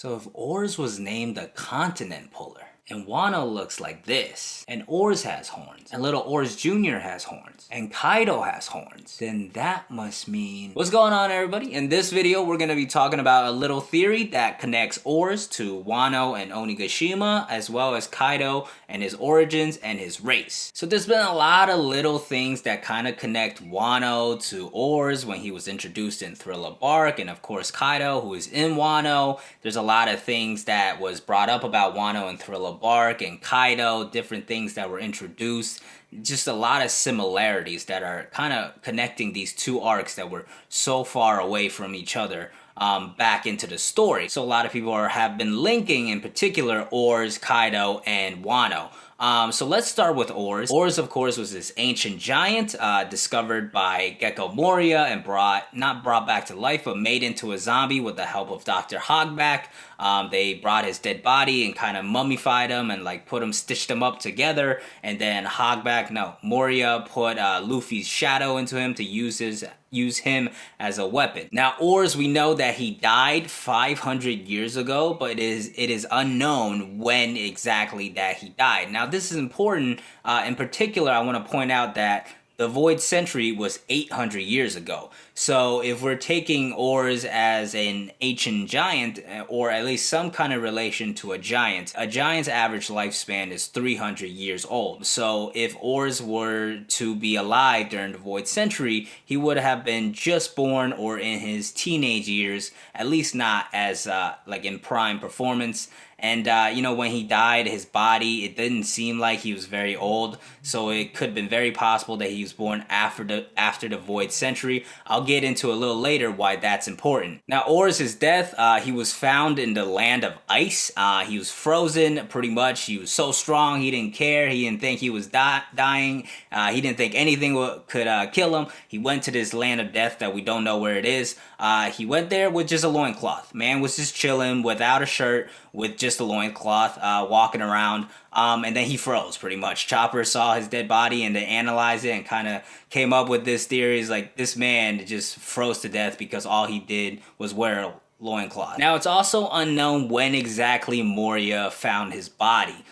So if OARS was named the continent puller, and Wano looks like this, and OARS has horns, and little OARS Jr. has horns, and Kaido has horns, then that must mean... What's going on, everybody? In this video, we're going to be talking about a little theory that connects OARS to Wano and Onigashima, as well as Kaido and his origins and his race. So there's been a lot of little things that kind of connect Wano to OARS when he was introduced in Thriller Bark, and of course Kaido, who is in Wano. There's a lot of things that was brought up about Wano and Thriller Bark and Kaido, different things that were introduced, just a lot of similarities that are kind of connecting these two arcs that were so far away from each other back into the story. So a lot of people have been linking, in particular, OARS, Kaido, and Wano. So let's start with OARS. OARS, of course, was this ancient giant discovered by Gecko Moria and not brought back to life, but made into a zombie with the help of Dr. Hogback. They brought his dead body and kind of mummified him and stitched him up together. And then Moria put Luffy's shadow into him to use him as a weapon. Now, OARS, we know that he died 500 years ago, but it is unknown when exactly that he died. Now, this is important. In particular, I want to point out that the Void Century was 800 years ago. So if we're taking OARS as an ancient giant, or at least some kind of relation to a giant's average lifespan is 300 years old. So if OARS were to be alive during the Void Century, he would have been just born or in his teenage years, at least not as in prime performance. And, when he died, his body, it didn't seem like he was very old. So it could have been very possible that he was born after the Void Century. I'll get into a little later why that's important. Now, OARS' death, he was found in the land of ice. He was frozen, pretty much. He was so strong, he didn't care. He didn't think he was dying. He didn't think anything could kill him. He went to this land of death that we don't know where it is. He went there with just a loincloth. Man was just chilling without a shirt, with just a loincloth, walking around, and then he froze, pretty much. Chopper saw his dead body and they analyzed it and kind of came up with this theory. Is like, this man just froze to death because all he did was wear a loincloth. Now, it's also unknown when exactly Moria found his body.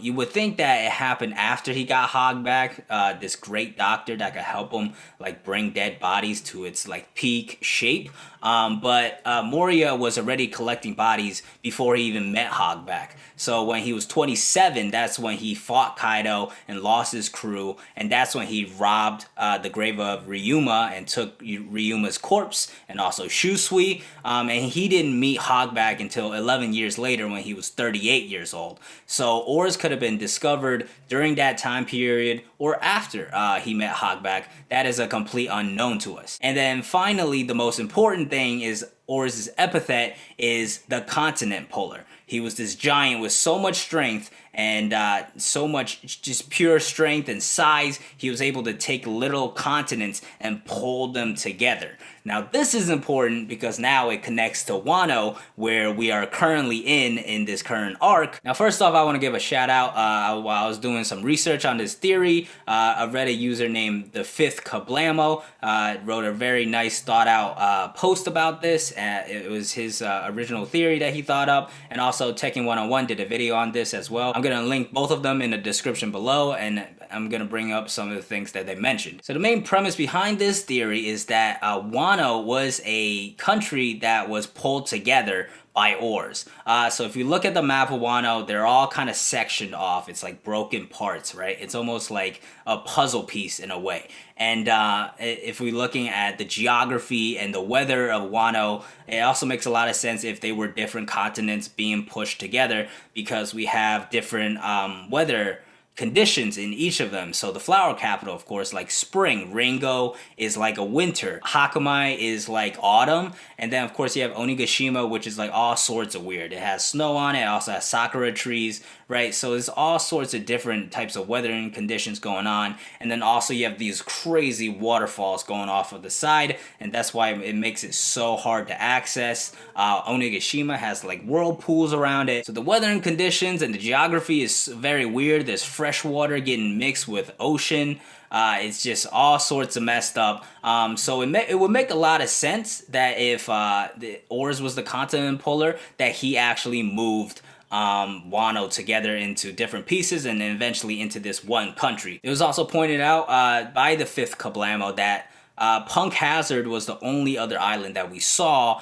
You would think that it happened after he got Hogback, this great doctor that could help him bring dead bodies to its peak shape. But Moria was already collecting bodies before he even met Hogback. So when he was 27, that's when he fought Kaido and lost his crew, and that's when he robbed the grave of Ryuma and took Ryuma's corpse and also Shusui. And he didn't meet Hogback until 11 years later when he was 38 years old. So OARS could have been discovered during that time period or after he met Hogback. That is a complete unknown to us. And then finally, the most important thing is OARS' epithet is the continent puller. He was this giant with so much strength and so much just pure strength and size. He was able to take little continents and pull them together. Now, this is important because now it connects to Wano, where we are currently in this current arc. Now, first off, I want to give a shout out. While I was doing some research on this theory, I read a user named The Fifth Kablamo, wrote a very nice thought out post about this. It was his original theory that he thought up, and also Tekken 101 did a video on this as well. I'm going to link both of them in the description below, and I'm going to bring up some of the things that they mentioned. So the main premise behind this theory is that Wano was a country that was pulled together by OARS. So if you look at the map of Wano, they're all kind of sectioned off. It's like broken parts, right? It's almost like a puzzle piece in a way. And if we're looking at the geography and the weather of Wano, it also makes a lot of sense if they were different continents being pushed together, because we have different weather conditions in each of them. So the flower capital, of course, like spring. Ringo is like a winter. Hakamai is like autumn. And then, of course, you have Onigashima, which is like all sorts of weird. It has snow on it. It also has sakura trees, right? So there's all sorts of different types of weathering conditions going on. And then also you have these crazy waterfalls going off of the side. And that's why it makes it so hard to access. Onigashima has like whirlpools around it. So the weathering conditions and the geography is very weird. There's fresh fresh water getting mixed with ocean. It's just all sorts of messed up. So it would make a lot of sense that if the OARS was the continent puller, that he actually moved Wano together into different pieces and then eventually into this one country. It was also pointed out by the fifth Kablamo that Punk Hazard was the only other island that we saw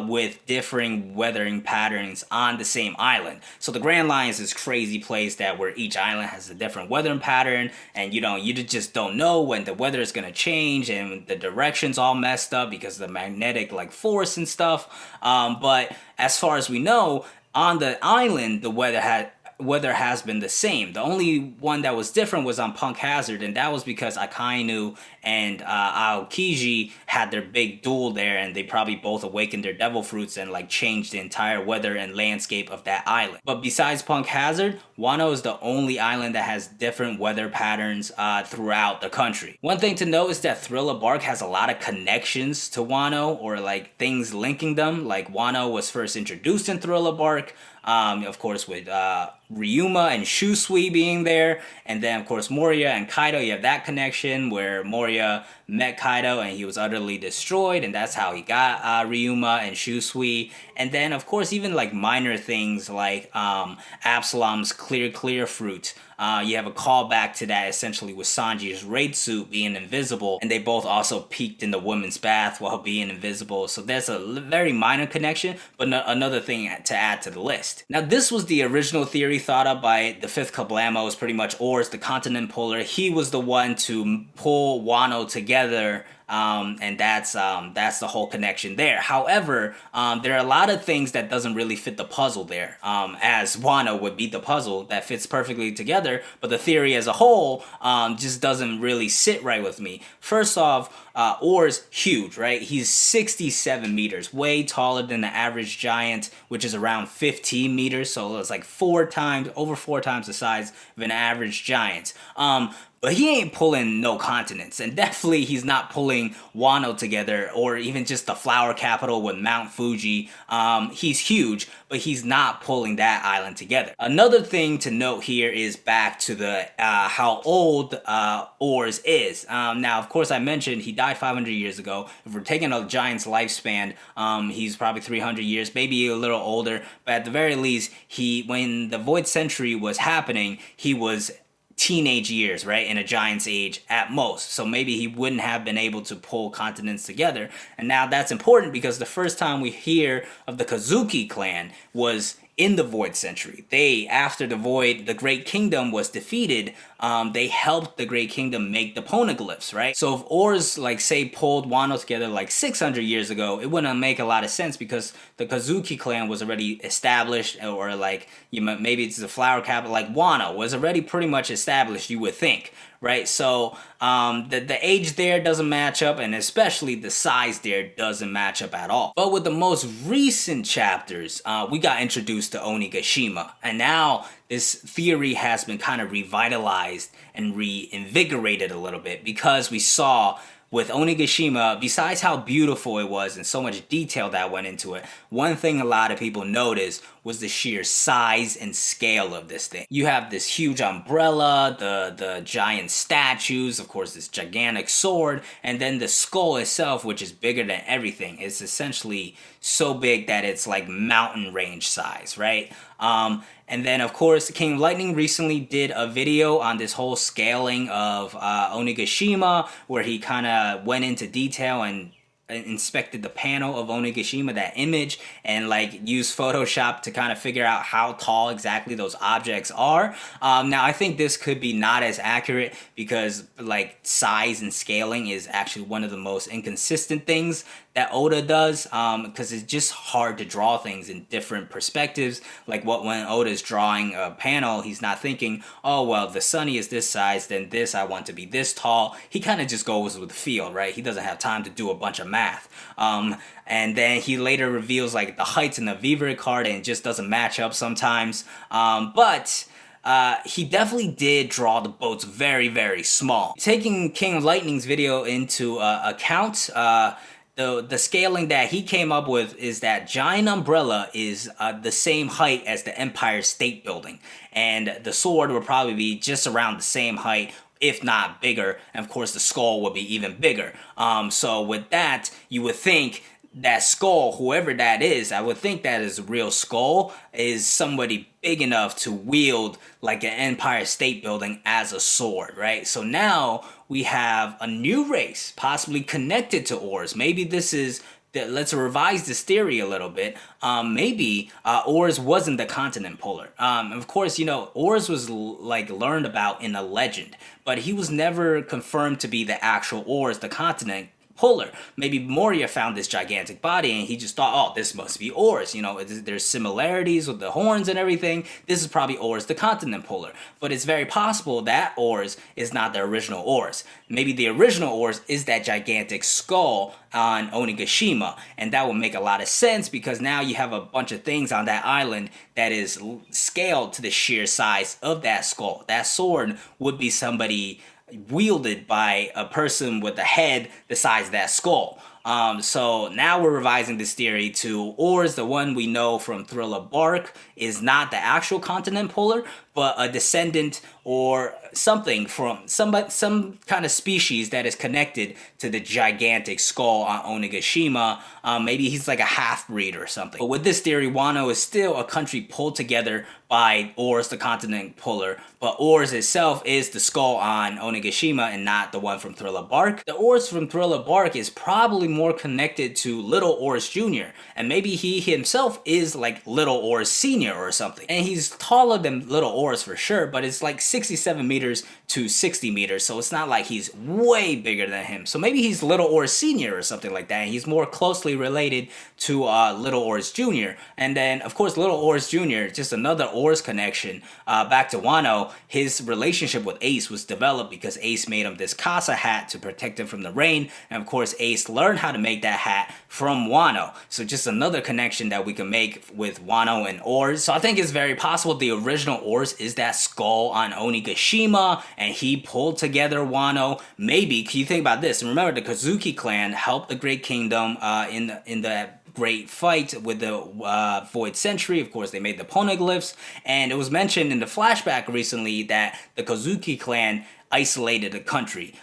with differing weathering patterns on the same island. So the Grand Line is this crazy place that where each island has a different weathering pattern, and you just don't know when the weather is going to change, and the direction's all messed up because of the magnetic like force and stuff. But as far as we know, on the island, the weather has been the same. The only one that was different was on Punk Hazard, and that was because Akainu and Aokiji had their big duel there, and they probably both awakened their devil fruits and like changed the entire weather and landscape of that island. But besides Punk Hazard, Wano is the only island that has different weather patterns throughout the country. One thing to note is that Thriller Bark has a lot of connections to Wano, or like things linking them. Like Wano was first introduced in Thriller Bark, of course with Ryuma and Shusui being there, and then of course Moria and Kaido. You have that connection where Moria met Kaido and he was utterly destroyed, and that's how he got Ryuma and Shusui. And then of course even like minor things like Absalom's clear fruit. You have a callback to that essentially with Sanji's raid suit being invisible, and they both also peeked in the women's bath while being invisible. So there's a very minor connection, but another thing to add to the list. Now this was the original theory thought up by the fifth Kablamo, was pretty much OARS, the continent puller. He was the one to pull Wano together. And that's the whole connection there. However, there are a lot of things that doesn't really fit the puzzle there, as Wano would be the puzzle that fits perfectly together, but the theory as a whole just doesn't really sit right with me. First off, OARS, huge, right? He's 67 meters, way taller than the average giant, which is around 15 meters, so it's like over four times the size of an average giant. But he ain't pulling no continents, and definitely he's not pulling Wano together, or even just the flower capital with Mount Fuji. He's huge, but he's not pulling that island together. Another thing to note here is back to the how old OARS is. Now, of course, I mentioned he died 500 years ago. If we're taking a giant's lifespan, he's probably 300 years, maybe a little older. But at the very least, when the Void Century was happening, he was teenage years, right, in a giant's age at most. So maybe he wouldn't have been able to pull continents together. And now that's important because the first time we hear of the Kazuki clan was in the Void Century. After the Great Kingdom was defeated, they helped the Great Kingdom make the poneglyphs, right? So if OARS, like, say, pulled Wano together like 600 years ago, it wouldn't make a lot of sense because the Kazuki clan was already established, or like, maybe it's the flower capital, like Wano was already pretty much established, you would think, right? So the age there doesn't match up, and especially the size there doesn't match up at all. But with the most recent chapters, we got introduced to Onigashima, and now this theory has been kind of revitalized and reinvigorated a little bit, because we saw with Onigashima, besides how beautiful it was and so much detail that went into it, one thing a lot of people noticed was the sheer size and scale of this thing. You have this huge umbrella, the giant statues, of course this gigantic sword, and then the skull itself, which is bigger than everything. It's essentially so big that it's like mountain range size, right? And then, of course, King of Lightning recently did a video on this whole scaling of Onigashima, where he kind of went into detail and inspected the panel of Onigashima, that image, and like used Photoshop to kind of figure out how tall exactly those objects are. Now, I think this could be not as accurate because like size and scaling is actually one of the most inconsistent things that Oda does, because it's just hard to draw things in different perspectives. Like when Oda's drawing a panel, he's not thinking, oh, well, the Sunny is this size, then this I want to be this tall. He kind of just goes with the feel, right? He doesn't have time to do a bunch of math. And then he later reveals like the heights in the Vivre card, and it just doesn't match up sometimes. But he definitely did draw the boats very, very small. Taking King of Lightning's video into account, the scaling that he came up with is that giant umbrella is the same height as the Empire State Building, and the sword would probably be just around the same height, if not bigger, and of course the skull would be even bigger. So with that, you would think that skull, whoever that is, I would think that is a real skull, is somebody big enough to wield like an Empire State Building as a sword, right? So now we have a new race, possibly connected to OARS. Maybe this is let's revise this theory a little bit. Maybe OARS wasn't the continent puller. Of course, you know, OARS was like learned about in a legend, but he was never confirmed to be the actual OARS, the continent puller. Maybe Moria found this gigantic body and he just thought, oh, this must be OARS. You know, there's similarities with the horns and everything. This is probably OARS, the continent puller. But it's very possible that OARS is not the original OARS. Maybe the original OARS is that gigantic skull on Onigashima, and that would make a lot of sense because now you have a bunch of things on that island that is scaled to the sheer size of that skull. That sword would be somebody wielded by a person with a head the size of that skull. So now we're revising this theory to OARS, the one we know from Thriller Bark, is not the actual continent puller, but a descendant or something from some kind of species that is connected to the gigantic skull on Onigashima. Maybe he's like a half-breed or something. But with this theory, Wano is still a country pulled together by OARS, the continent puller, but OARS itself is the skull on Onigashima and not the one from Thriller Bark. The OARS from Thriller Bark is probably more connected to Little OARS Jr., and maybe he himself is like Little OARS Sr. or something. And he's taller than Little OARS for sure, but it's like 67 meters to 60 meters, so it's not like he's way bigger than him. So maybe he's Little OARS Sr. or something like that, and he's more closely related to Little OARS Jr. And then, of course, Little OARS Jr., just another OARS connection. Back to Wano, his relationship with Ace was developed because Ace made him this Casa hat to protect him from the rain, and of course Ace learned how to make that hat from Wano. So just another connection that we can make with Wano and OARS. So I think it's very possible the original OARS is that skull on Onigashima, and he pulled together Wano. Maybe, can you think about this? And remember, the Kazuki clan helped the Great Kingdom in the great fight with the Void Century. Of course, they made the poneglyphs, and it was mentioned in the flashback recently that the Kazuki clan isolated the country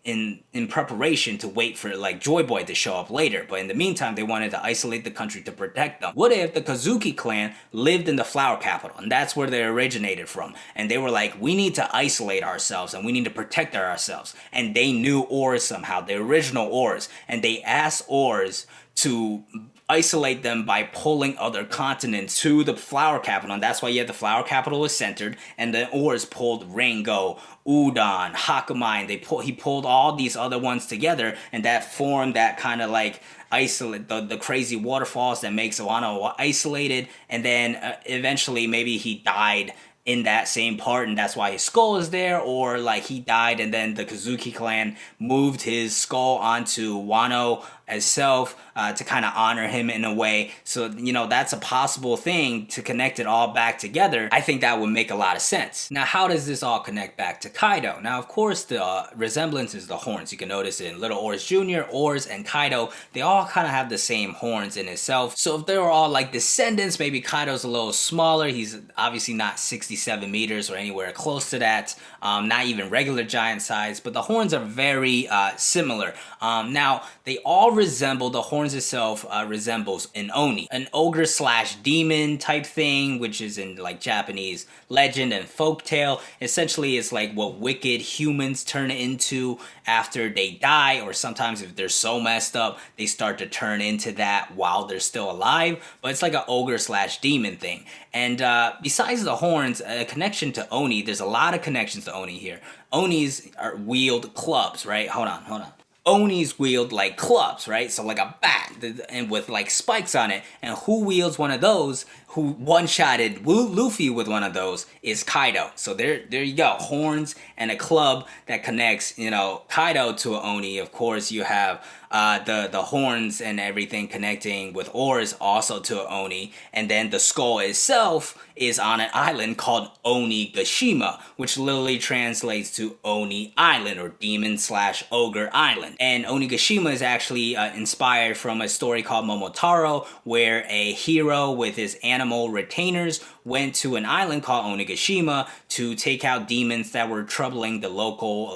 in preparation to wait for like Joy Boy to show up later. But in the meantime, they wanted to isolate the country to protect them. What if the Kazuki clan lived in the Flower Capital, and that's where they originated from, and they were like, we need to isolate ourselves and we need to protect ourselves, and they knew OARS somehow, the original OARS, and they asked OARS to isolate them by pulling other continents to the Flower Capital, and that's why the Flower Capital was centered, and then OARS pulled Ringo, Udon, Hakamai, and he pulled all these other ones together, and that formed that kind of like isolate the crazy waterfalls that makes Wano isolated, and then eventually maybe he died in that same part, and that's why his skull is there, or like he died and then the Kazuki clan moved his skull onto Wano itself to kind of honor him in a way. So, you know, that's a possible thing to connect it all back together. I think that would make a lot of sense. Now, how does this all connect back to Kaido? Now, of course, the resemblance is the horns. You can notice in Little OARS Jr., OARS, and Kaido, they all kind of have the same horns in itself. So if they were all like descendants, maybe Kaido's a little smaller. He's obviously not 67 meters or anywhere close to that. Not even regular giant size, but the horns are very similar. Now, they all resemble, the horns itself resembles an Oni, an ogre slash demon type thing, which is in like Japanese legend and folktale. Essentially, it's like what wicked humans turn into after they die, or sometimes if they're so messed up, they start to turn into that while they're still alive. But it's like an ogre slash demon thing. And besides the horns, a connection to Oni, there's a lot of connections to Oni here. Onis wield clubs, right? Hold on. Onis wield like clubs, right? So like a bat, and with like spikes on it. And who wields one of those? who one-shotted Luffy with one of those is Kaido. So there you go. Horns and a club that connects, Kaido to a Oni. Of course, you have the horns and everything connecting with oars also to a Oni. And then the skull itself is on an island called Onigashima, which literally translates to Oni Island or Demon/Ogre Island. And Onigashima is actually inspired from a story called Momotaro, where a hero with his animal retainers went to an island called Onigashima to take out demons that were troubling the local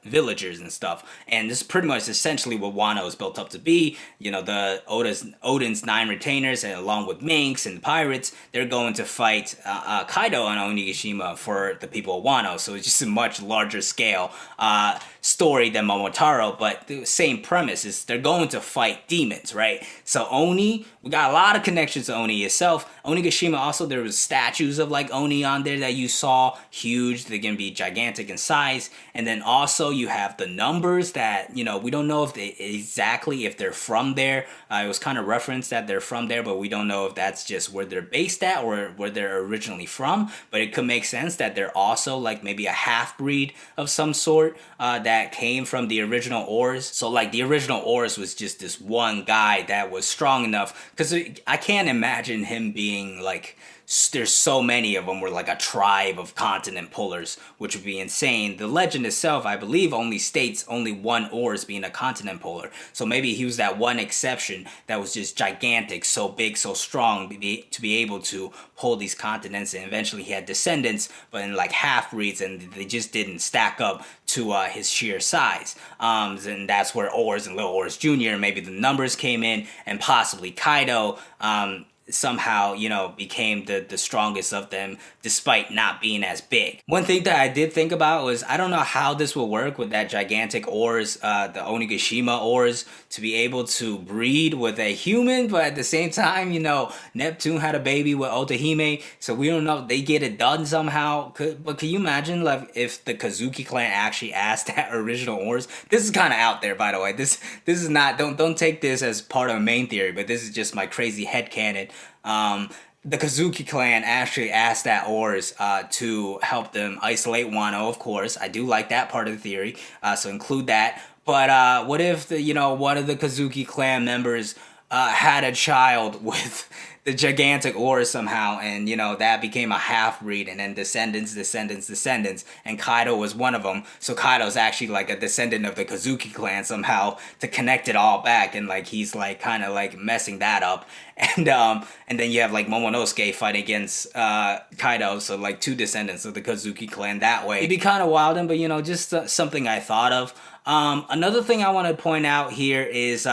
villagers and stuff. And this is pretty much essentially what Wano is built up to be. The Odin's 9 retainers, and along with Minks and pirates, they're going to fight Kaido on Onigashima for the people of Wano. So it's just a much larger scale story than Momotaro, but the same premise is they're going to fight demons, right? So Oni, we got a lot of connections to Oni itself. Onigashima also, there was statues of Oni on there that you saw, huge. They're gonna be gigantic in size. And then also you have the numbers that, we don't know if if they're from there. It was kind of referenced that they're from there, but we don't know if that's just where they're based at or where they're originally from. But it could make sense that they're also maybe a half-breed of some sort that came from the original OARS. So the original OARS was just this one guy that was strong enough, because I can't imagine him being there's so many of them were a tribe of continent pullers, which would be insane. The legend itself, I believe, only states only one OARS being a continent puller. So maybe he was that one exception that was just gigantic, so big, so strong to be able to pull these continents. And eventually he had descendants, but in half-breeds, and they just didn't stack up to his sheer size. And that's where OARS and Little OARS Jr., maybe the numbers came in, and possibly Kaido somehow, became the strongest of them despite not being as big. One thing that I did think about was, I don't know how this will work with that gigantic OARS, the Onigashima OARS, to be able to breed with a human, but at the same time, Neptune had a baby with Otahime, so we don't know if they get it done somehow. But can you imagine if the Kazuki clan actually asked that original OARS? This is kind of out there, by the way. This is not, don't take this as part of a main theory, but this is just my crazy headcanon. The Kazuki clan actually asked that OARS to help them isolate Wano, of course. I do like that part of the theory, so include that. But what if one of the Kazuki clan members had a child with the gigantic OARS somehow, and that became a half-breed, and then descendants, and Kaido was one of them. So Kaido's actually a descendant of the Kazuki clan somehow, to connect it all back, and he's kind of messing that up. And then you have Momonosuke fight against Kaido, so 2 descendants of the Kazuki clan that way. It'd be kind of wild, but just something I thought of. Another thing I want to point out here is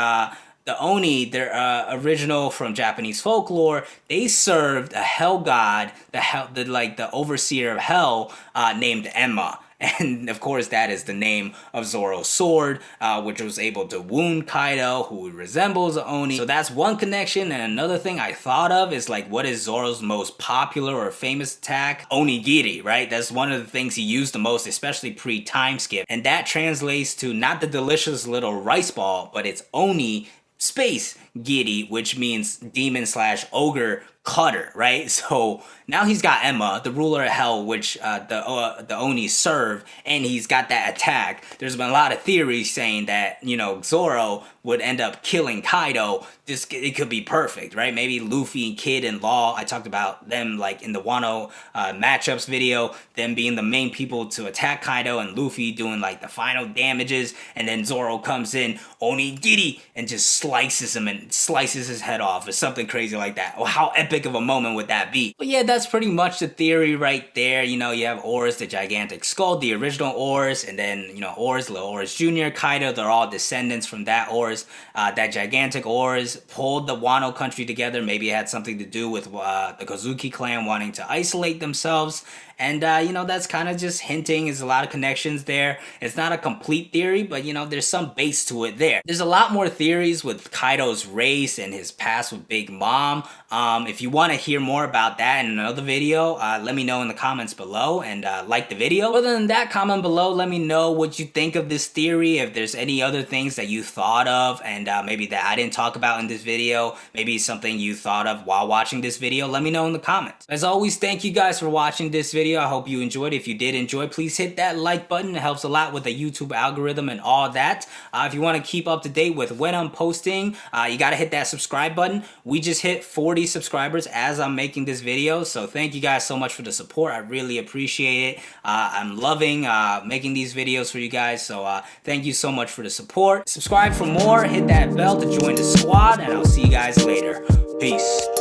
the Oni, they're original from Japanese folklore. They served a hell god, the overseer of hell, named Emma. And of course, that is the name of Zoro's sword, which was able to wound Kaido, who resembles a Oni. So that's one connection. And another thing I thought of is what is Zoro's most popular or famous attack? Onigiri, right? That's one of the things he used the most, especially pre-time skip. And that translates to not the delicious little rice ball, but it's Oni space Giri, which means demon/ogre cutter, right? So now he's got Emma, the ruler of hell, which the Oni serve, and he's got that attack. There's been a lot of theories saying that Zoro would end up killing Kaido. It could be perfect, right? Maybe Luffy and Kid and Law, I talked about them in the Wano matchups video, them being the main people to attack Kaido, and Luffy doing the final damages, and then Zoro comes in, Onigiri, and just slices him and slices his head off, or something crazy like that. Well, how epic of a moment would that be? But yeah, that's pretty much the theory right there. You have OARS, the gigantic skull, the original OARS, and then OARS, Little OARS Jr., Kaido, they're all descendants from that OARS. That gigantic OARS pulled the Wano country together. Maybe it had something to do with the Kazuki clan wanting to isolate themselves. And, that's kind of just hinting. There's a lot of connections there. It's not a complete theory, but, there's some base to it there. There's a lot more theories with Kaido's race and his past with Big Mom. If you want to hear more about that in another video, let me know in the comments below, and like the video. Other than that, comment below, let me know what you think of this theory, if there's any other things that you thought of and maybe that I didn't talk about in this video, maybe something you thought of while watching this video, let me know in the comments. As always, thank you guys for watching this video. I hope you enjoyed. If you did enjoy, please hit that like button. It helps a lot with the YouTube algorithm and all that. If you want to keep up to date with when I'm posting, you got to hit that subscribe button. We just hit 40 subscribers as I'm making this video, so thank you guys so much for the support. I really appreciate it. I'm loving making these videos for you guys, so thank you so much for the support. Subscribe for more, hit that bell to join the squad, and I'll see you guys later. Peace.